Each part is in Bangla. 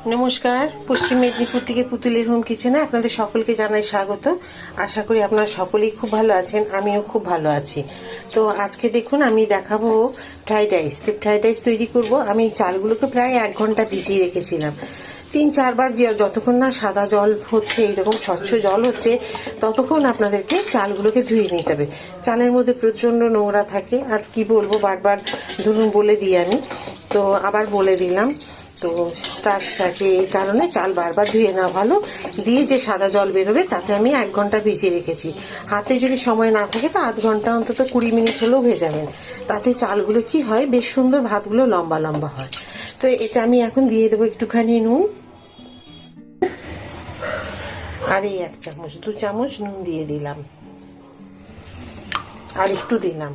নমস্কার, পশ্চিম মেদিনীপুর থেকে পুতুলের হোম কিচেনে আপনাদের সকলকে জানাই স্বাগত। আশা করি আপনারা সকলেই খুব ভালো আছেন, আমিও খুব ভালো আছি। তো আজকে দেখুন আমি দেখাবো ফ্রাইড রাইস। তো ফ্রাইড রাইস তৈরি করব। আমি চালগুলোকে প্রায় 1 ঘন্টা ভিজিয়ে রেখেছিলাম। 3-4 বার যতক্ষণ না সাদা জল হচ্ছে, এইরকম স্বচ্ছ জল হচ্ছে, ততক্ষণ আপনাদেরকে চালগুলোকে ধুয়ে নিতে হবে। চালের মধ্যে প্রচণ্ড নোংরা থাকে, আর কি বলবো, বারবার ধরুন বলে দিই আমি, তো আবার বলে দিলাম। তো স্টার্চ থাকে, এই কারণে চাল বারবার ধুয়ে না ভালো। দিয়ে যে সাদা জল বেরোবে তাতে আমি 1 ঘন্টা ভিজিয়ে রেখেছি। হাতে যদি সময় না থাকে তো 0.5 ঘন্টা অন্তত 20 মিনিট হলেও ভেজাবেন। তাতে চালগুলো কি হয়, বেশ সুন্দর ভাতগুলো লম্বা লম্বা হয়। তো এটা আমি এখন দিয়ে দেবো একটুখানি নুন, আর এই 1 চামচ 2 চামচ নুন দিয়ে দিলাম, আর একটু দিলাম।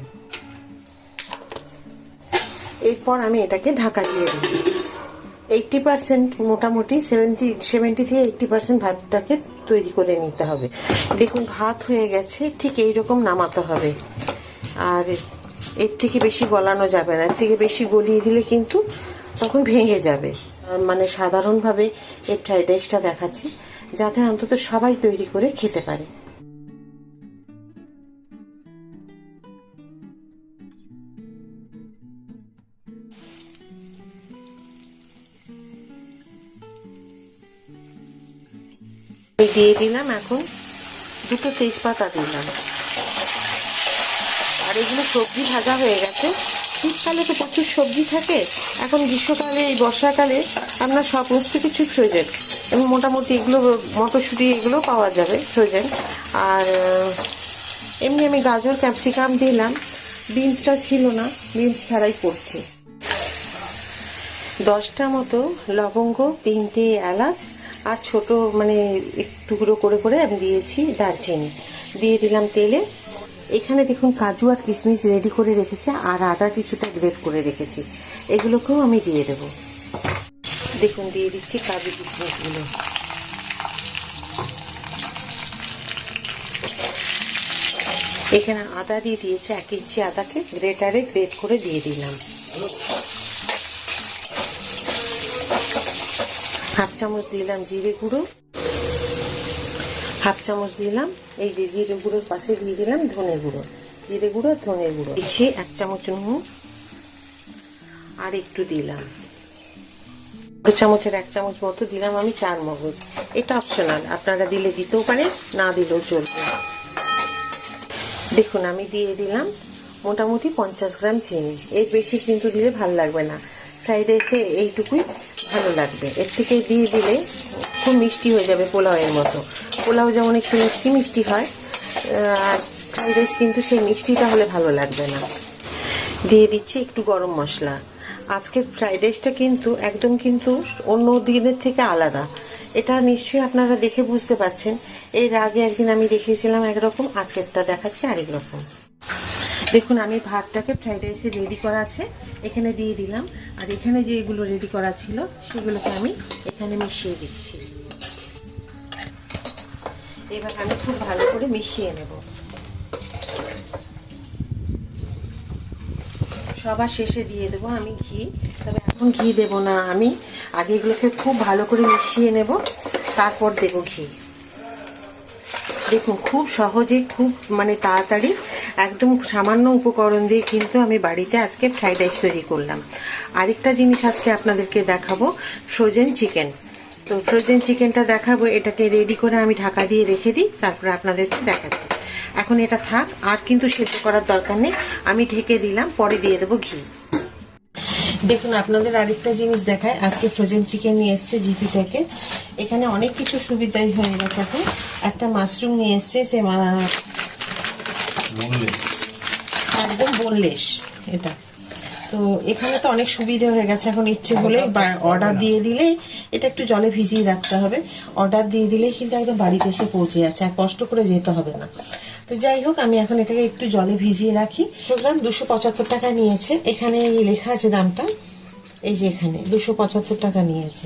এরপর আমি এটাকে ঢাকা দিয়ে দিই। 80% মোটামুটি 70 থেকে 80% ভাতটাকে তৈরি করে নিতে হবে। দেখুন ভাত হয়ে গেছে, ঠিক এইরকম নামাতে হবে। আর এর থেকে বেশি গলানো যাবে না, এর থেকে বেশি গলিয়ে দিলে কিন্তু তখন ভেঙে যাবে। মানে সাধারণভাবে এই ফ্রাইড রাইসটা দেখাচ্ছি, যাতে অন্তত সবাই তৈরি করে খেতে পারে। দিয়ে দিলাম এখন 2টো তেজপাতা দিলাম। আর এগুলো সবজি ভাজা হয়ে গেছে। শীতকালে তো প্রচুর সবজি থাকে, এখন গ্রীষ্মকালে এই বর্ষাকালে আপনার সমস্ত কিছু ফ্রোজেন, এবং মোটামুটি এগুলো মটরশুঁটি এগুলো পাওয়া যাবে ফ্রোজেন। আর এমনি আমি গাজর ক্যাপসিকাম দিলাম, বিনসটা ছিল না, বিনস ছাড়াই করছি। 10টা মতো লবঙ্গ, 3টে এলাচ, আর ছোট মানে টুকরো করে করে আমি দিয়েছি দারচিনি। দিয়ে দিলাম তেলে। এখানে দেখুন কাজু আর কিশমিশ রেডি করে রেখেছি, আর আদা কিছুটা গ্রেট করে রেখেছি, এগুলোকেও আমি দিয়ে দেব। দেখুন দিয়ে দিচ্ছি কাজু কিশমিশগুলো। এখানে আদা দিয়ে দিয়েছি, 1 ইঞ্চি আদাকে গ্রেটারে গ্রেট করে দিয়ে দিলাম। 1/2 চামচ দিলাম জিরে গুঁড়ো, 1/2 চামচ দিলাম এই যে জিরে গুঁড়োর পাশে দিয়ে দিলাম ধনে গুঁড়ো, জিরে গুঁড়ো আর ধনে গুঁড়ো দিচ্ছি। 1 চামচ নুন, আর একটু দিলাম 2 চামচের 1 চামচ মতো দিলাম আমি চার মগজ। এটা অপশনাল, আপনারা দিলে দিতেও পারেন, না দিলেও চলবে। দেখুন আমি দিয়ে দিলাম মোটামুটি 50 গ্রাম চিনি। এর বেশি কিন্তু দিলে ভালো লাগবে না, ফ্রাইড রাইসে এইটুকুই ভালো লাগবে। এর থেকে দিয়ে দিলে খুব মিষ্টি হয়ে যাবে, পোলাওয়ের মতো। পোলাও যেমন একটু মিষ্টি মিষ্টি হয়, আর ফ্রাইড রাইস কিন্তু সেই মিষ্টিটা হলে ভালো লাগবে না। দিয়ে দিচ্ছি একটু গরম মশলা। আজকের ফ্রাইড রাইসটা কিন্তু একদম কিন্তু অন্য দিনের থেকে আলাদা, এটা নিশ্চয়ই আপনারা দেখে বুঝতে পারছেন। এর আগে একদিন আমি দেখিয়েছিলাম একরকম, আজকেরটা দেখাচ্ছি আরেক রকম। দেখুন আমি ভাতটাকে ফ্রাইড রাইসে রেডি করা আছে এখানে দিয়ে দিলাম, আর এখানে যেগুলো রেডি করা ছিল সেগুলোকে আমি এখানে মিশিয়ে দিচ্ছি। এবার আমি খুব ভালো করে মিশিয়ে নেব। সবার শেষে দিয়ে দেবো আমি ঘি, তবে এখন ঘি দেব না, আমি আগে এগুলোকে খুব ভালো করে মিশিয়ে নেব, তারপর দেব ঘি। দেখুন খুব সহজে, খুব মানে তাড়াতাড়ি, একদম সামান্য উপকরণ দিয়ে কিন্তু আমি বাড়িতে আজকে ফ্রাইড রাইস তৈরি করলাম। আরেকটা জিনিস আজকে আপনাদেরকে দেখাবো, ফ্রোজেন চিকেন। তো ফ্রোজেন চিকেনটা দেখাবো, এটাকে রেডি করে আমি ঢাকা দিয়ে রেখে দিই, তারপরে আপনাদেরকে দেখাচ্ছি। এখন এটা থাক, আর কিন্তু সেদ্ধ করার দরকার নেই, আমি ঢেকে দিলাম, পরে দিয়ে দেবো ঘি। দেখুন আপনাদের আরেকটা জিনিস দেখায়, আজকে ফ্রোজেন চিকেন নিয়ে এসছে জিপি থেকে। এখানে অনেক কিছু সুবিধাই হয়ে গেছে। এখন একটা মাশরুম নিয়ে এসছে, সে একদম বোনলেস এটা। তো এখানে তো অনেক সুবিধা হয়ে গেছে, এখন ইচ্ছে হলে অর্ডার দিয়ে দিলে, এটা একটু জলে ভিজিয়ে রাখতে হবে, অর্ডার দিয়ে দিলে কিন্তু একদম বাড়িতে এসে পৌঁছে যাচ্ছে, আর কষ্ট করে যেতে হবে না। তো যাই হোক, আমি এখন এটাকে একটু জলে ভিজিয়ে রাখি। 100 গ্রাম 275 টাকা নিয়েছে, এখানে লেখা আছে দামটা, এই যে এখানে 275 টাকা নিয়েছে।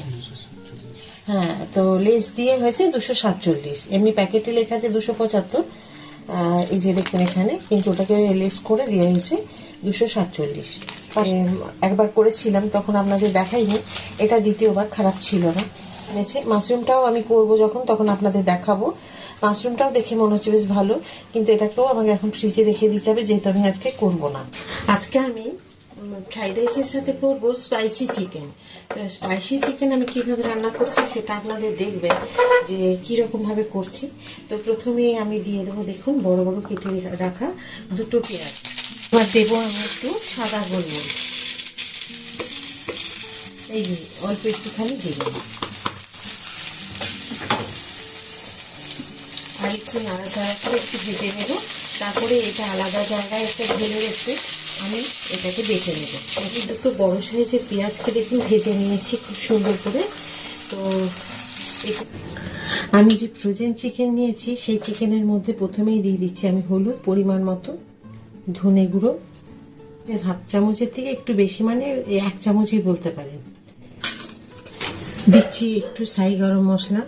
হ্যাঁ, তো লেস দিয়ে হয়েছে 247, এমনি প্যাকেটে লেখা আছে 275। এই যে দেখুন এখানে কিন্তু ওটাকে লেস করে দিয়ে হয়েছে 247। একবার করেছিলাম, তখন আপনাদের দেখাইনি। এটা দ্বিতীয়বার, খারাপ ছিল না। মাশরুমটাও আমি করব যখন, তখন আপনাদের দেখাবো। মাশরুমটাও দেখে মনে হচ্ছে বেশ ভালো, কিন্তু এটাকেও আমাকে এখন ফ্রিজে রেখে দিতে হবে, যেহেতু আমি আজকে করব না। আজকে আমি ফ্রাইড রাইসের সাথে করব স্পাইসি চিকেন। তো স্পাইসি চিকেন আমি কিভাবে রান্না করছি সেটা আপনাদের দেখবেন যে কীরকম ভাবে করছি। তো প্রথমে আমি দিয়ে দেবো, দেখুন, বড় বড় কেটে রাখা দুটো পেঁয়াজ। এবার দেবো আমি একটু সাদা গোলমরিচ, এই অল্প একটুখানি দিলাম, আর একটু নাড়াচাড়া করে একটু ভেজে নেব। তারপরে এটা আলাদা জায়গায় একটা ঢেলে রেখে আমি এটাকে বেটে নেব। আমি দুটো বড় সাইজের পেঁয়াজকে দেখুন ভেজে নিয়েছি খুব সুন্দর করে। তো আমি যে ফ্রোজেন চিকেন নিয়েছি সেই চিকেনের মধ্যে প্রথমেই দিয়ে দিচ্ছি আমি হলুদ পরিমাণ মতো, ধনে গুঁড়ো হাফ চামচের থেকে একটু বেশি, মানে 1 চামচই বলতে পারেন। দিচ্ছি একটু সাই গরম মশলা,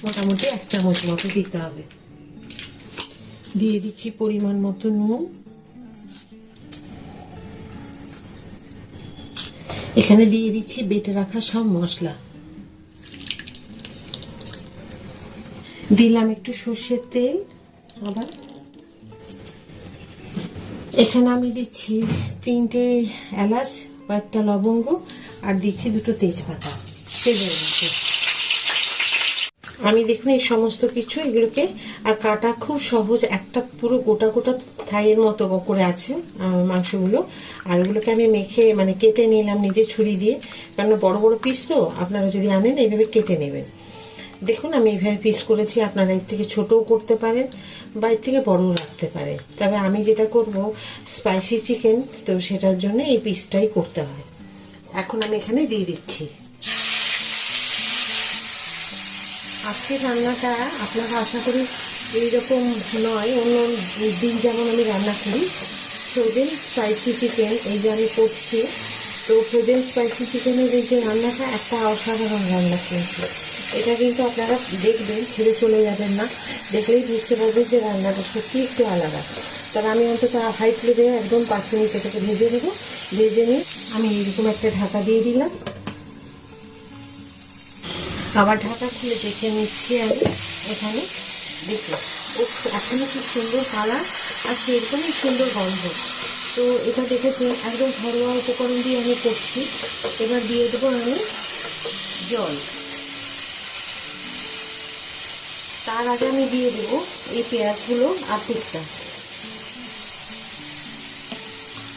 মোটামুটি 1 চামচ মতো দিতে হবে। দিয়ে দিচ্ছি পরিমাণ মতো নুন। এখানে দিয়ে দিচ্ছি বেটে রাখা সব মশলা। দিলাম একটু সর্ষের তেল। আবার এখানে আমি দিচ্ছি 3টে এলাচ, কয়েকটা লবঙ্গ, আর দিচ্ছি 2টো তেজপাতা তেলের মধ্যে। আমি দেখুন এই সমস্ত কিছু এগুলোকে, আর কাটা খুব সহজ, একটা পুরো গোটা গোটা থাইয়ের মতো করে আছে মাংসগুলো। আর ওগুলোকে আমি মেখে মানে কেটে নিলাম নিজে ছুরি দিয়ে, কারণ বড় বড় পিস তো, আপনারা যদি আনেন এইভাবে কেটে নেবেন। দেখুন আমি এইভাবে পিস করেছি, আপনারা এর থেকে ছোটও করতে পারেন বা এর থেকে বড়ও রাখতে পারেন। তবে আমি যেটা করব স্পাইসি চিকেন, তো সেটার জন্য এই পিসটাই করতে হয়। এখন আমি এখানে দিয়ে দিচ্ছি। আজকের রান্নাটা আপনারা আশা করি এইরকম নয়, অন্য দিন যেমন আমি রান্না করি। ফ্রোজেন স্পাইসি চিকেন এই যে আমি করছি, তো ফ্রোজেন স্পাইসি চিকেনের এই যে রান্নাটা একটা অসাধারণ রান্না কিন্তু। এটা কিন্তু আপনারা দেখবেন, ছেড়ে চলে যাবেন না, দেখলেই বুঝতে পারবেন যে রান্নাটা সত্যি একটু আলাদা। তবে আমি অন্তত হাই ফ্লেমে একদম 5 মিনিট এটাকে ভেজে নেব। ভেজে নিয়ে আমি এইরকম একটা ঢাকা দিয়ে দিলাম। আবার ঢাকা খুলে দেখে নিচ্ছি আমি এখানে। দেখুন এখনো খুব সুন্দর কালার, আর সেরকমই সুন্দর গন্ধ। তো এটা দেখেছি একদম ঘরোয়া উপকরণ দিয়ে আমি করছি। এবার দিয়ে দেবো আমি জল। তার আগে আমি দিয়ে দেবো এই পেঁয়াজগুলো অর্ধেকটা।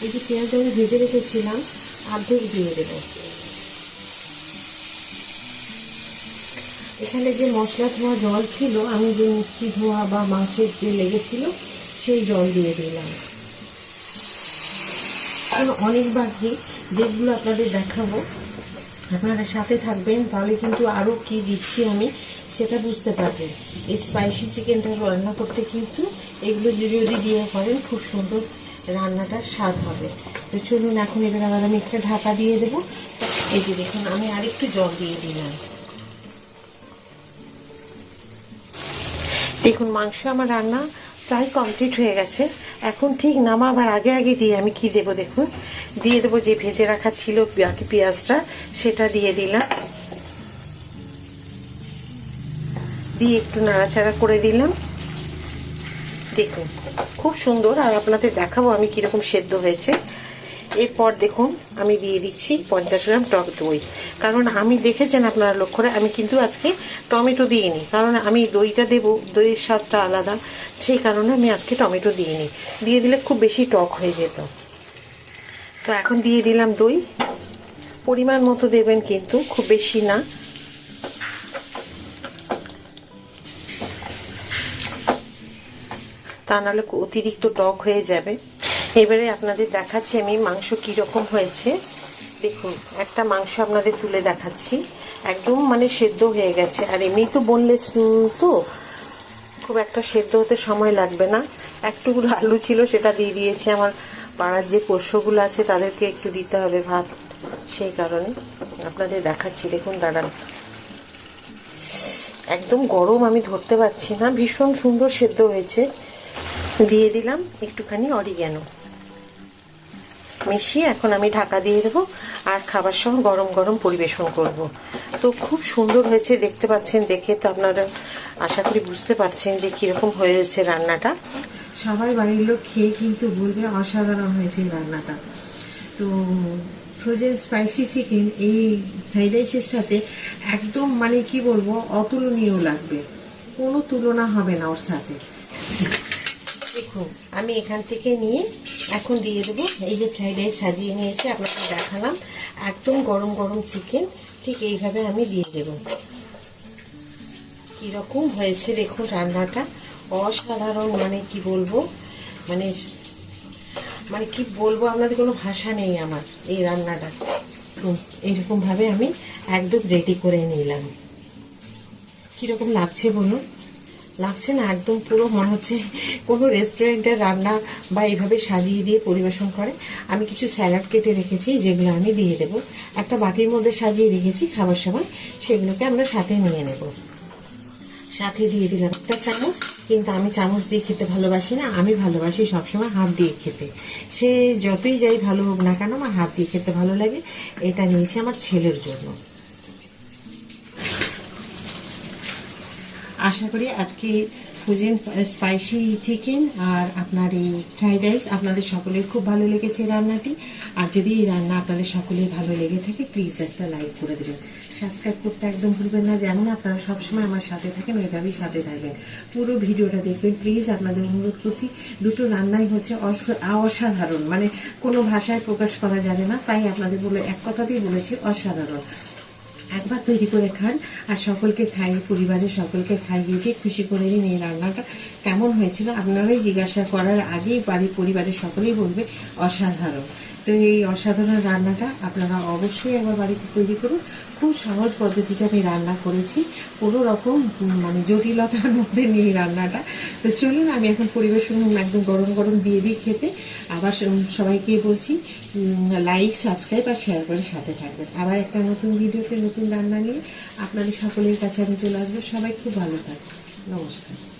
এই যে পেঁয়াজ আমি ভেজে রেখেছিলাম অর্ধেক দিয়ে দেবো। এখানে যে মশলা ধোয়া জল ছিল, আমি যে মিক্সি ধোয়া বা মাংসের যে লেগেছিল সেই জল দিয়ে দিলাম। অনেক বাকি যেগুলো আপনাদের দেখাবো, আপনারা সাথে থাকবেন, তাহলে কিন্তু আরও কি দিচ্ছি আমি সেটা বুঝতে পারবেন। এই স্পাইসি চিকেনটা রান্না করতে কিন্তু এগুলো যদি দিয়ে করেন খুব সুন্দর রান্নাটার স্বাদ হবে। তো চলুন এখন এবার আবার আমি একটা ঢাকা দিয়ে দেবো। এই যে দেখুন আমি আরেকটু জল দিয়ে দিলাম। দেখুন মাংস আমার রান্না প্রায় কমপ্লিট হয়ে গেছে। এখন ঠিক নামাবার আগে আগে দিয়ে আমি কি দেবো, দেখুন দিয়ে দেবো যে ভেজে রাখা ছিল বাকি পেঁয়াজটা, সেটা দিয়ে দিলাম। দিয়ে একটু নাড়াচাড়া করে দিলাম। দেখুন খুব সুন্দর, আর আপনাদের দেখাবো আমি কিরকম সেদ্ধ হয়েছে। এরপর দেখুন আমি দিয়ে দিচ্ছি 50 গ্রাম টক দই। কারণ আমি দেখেছেন আপনারা লক্ষ্য করে, আমি কিন্তু আজকে টমেটো দিইনি, কারণ আমি দইটা দেবো, দইয়ের স্বাদটা আলাদা, সেই কারণে আমি আজকে টমেটো দিইনি। দিয়ে দিলে খুব বেশি টক হয়ে যেত। তো এখন দিয়ে দিলাম দই, পরিমাণ মতো দেবেন কিন্তু খুব বেশি না। তা নাহলে অতিরিক্ত টক হয়ে যাবে। এবারে আপনাদের দেখাচ্ছি আমি মাংস কীরকম হয়েছে। দেখুন একটা মাংস আপনাদের তুলে দেখাচ্ছি, একদম মানে সেদ্ধ হয়ে গেছে। আর এমনি তো বোনলেস তো খুব একটা সেদ্ধ হতে সময় লাগবে না। একটুগুলো আলু ছিল সেটা দিয়ে দিয়েছি, আমার পাড়ার যে পোষ্যগুলো আছে তাদেরকে একটু দিতে হবে ভাত, সেই কারণে আপনাদের দেখাচ্ছি। দেখুন দাঁড়ান, একদম গরম, আমি ধরতে পারছি না, ভীষণ সুন্দর সেদ্ধ হয়েছে। দিয়ে দিলাম একটুখানি অরিগ্যানো। মিশিয়ে এখন আমি ঢাকা দিয়ে দেবো আর খাবার সময় গরম গরম পরিবেশন করব। তো খুব সুন্দর হয়েছে, দেখতে পাচ্ছেন, দেখে তো আপনারা আশা করি বুঝতে পারছেন যে কীরকম হয়েছে রান্নাটা। সবাই বাড়ির লোক খেয়ে কিন্তু বলবে অসাধারণ হয়েছে রান্নাটা। তো ফ্রোজেন স্পাইসি চিকেন এই ফ্রাইড রাইসের সাথে একদম মানে কি বলবো অতুলনীয় লাগবে, কোনো তুলনা হবে না ওর সাথে। দেখুন আমি এখান থেকে নিয়ে এখন দিয়ে দেবো। এই যে ফ্রাইড রাইস সাজিয়ে নিয়েছি, আপনাকে দেখালাম, একদম গরম গরম চিকেন ঠিক এইভাবে আমি দিয়ে দেবো। কীরকম হয়েছে দেখুন রান্নাটা, অসাধারণ, মানে কি বলবো, মানে মানে কি বলবো, আপনাদের কোনো ভাষা নেই আমার এই রান্নাটা। এরকমভাবে আমি একদম রেডি করে নিলাম। কীরকম লাগছে বলুন? লাগছে না একদম পুরো মনে হচ্ছে কোনো রেস্টুরেন্টের রান্না বা এইভাবে সাজিয়ে দিয়ে পরিবেশন করে। আমি কিছু স্যালাড কেটে রেখেছি যেগুলো আমি দিয়ে দেবো, একটা বাটির মধ্যে সাজিয়ে রেখেছি, খাবার সময় সেগুলোকে আমরা সাথে নিয়ে নেব। সাথে দিয়ে দিলাম একটা চামচ, কিন্তু আমি চামচ দিয়ে খেতে ভালোবাসি না, আমি ভালোবাসি সবসময় হাত দিয়ে খেতে। সে যতই যাই ভালো হোক না কেন, আমার হাত দিয়ে খেতে ভালো লাগে। এটা নিয়েছি আমার ছেলের জন্য। আশা করি আজকে ফ্রোজেন স্পাইসি চিকেন আর আপনার এই ফ্রাইড রাইস আপনাদের সকলের খুব ভালো লেগেছে রান্নাটি। আর যদি এই রান্না আপনাদের সকলের ভালো লেগে থাকে প্লিজ একটা লাইক করে দেবেন, সাবস্ক্রাইব করতে একদম ভুলবেন না। যেমন আপনারা সবসময় আমার সাথে থাকেন ওইভাবেই সাথে থাকবেন, পুরো ভিডিওটা দেখবেন প্লিজ। আপনাদের অনুরোধ করছি, দুটো রান্নাই হচ্ছে অসাধারণ, মানে কোনো ভাষায় প্রকাশ করা যাবে না, তাই আপনাদের বলে এক কথাতেই বলেছি অসাধারণ। একবার তৈরি করে খান আর সকলকে খাইয়ে, পরিবারের সকলকে খাইয়ে দিয়ে খুশি করে দিন। এই রান্নাটা কেমন হয়েছিল আপনারাই জিজ্ঞাসা করার আগেই পরিবারের সকলেই বলবে অসাধারণ। তো এই অসাধারণ রান্নাটা আপনারা অবশ্যই একবার বাড়িতে তৈরি করুন। খুব সহজ পদ্ধতিতে আমি রান্না করেছি, কোনো রকম মানে জটিলতার মধ্যে নেই রান্নাটা। তো চলুন আমি এখন পরিবেশন একদম গরম গরম দিয়ে দিই খেতে। আবার সবাইকে বলছি লাইক, সাবস্ক্রাইব আর শেয়ার করে সাথে থাকবেন। আবার একটা নতুন ভিডিওতে নতুন রান্না নিয়ে আপনাদের সকলের কাছে আমি চলে আসবো। সবাই খুব ভালো থাকবেন, নমস্কার।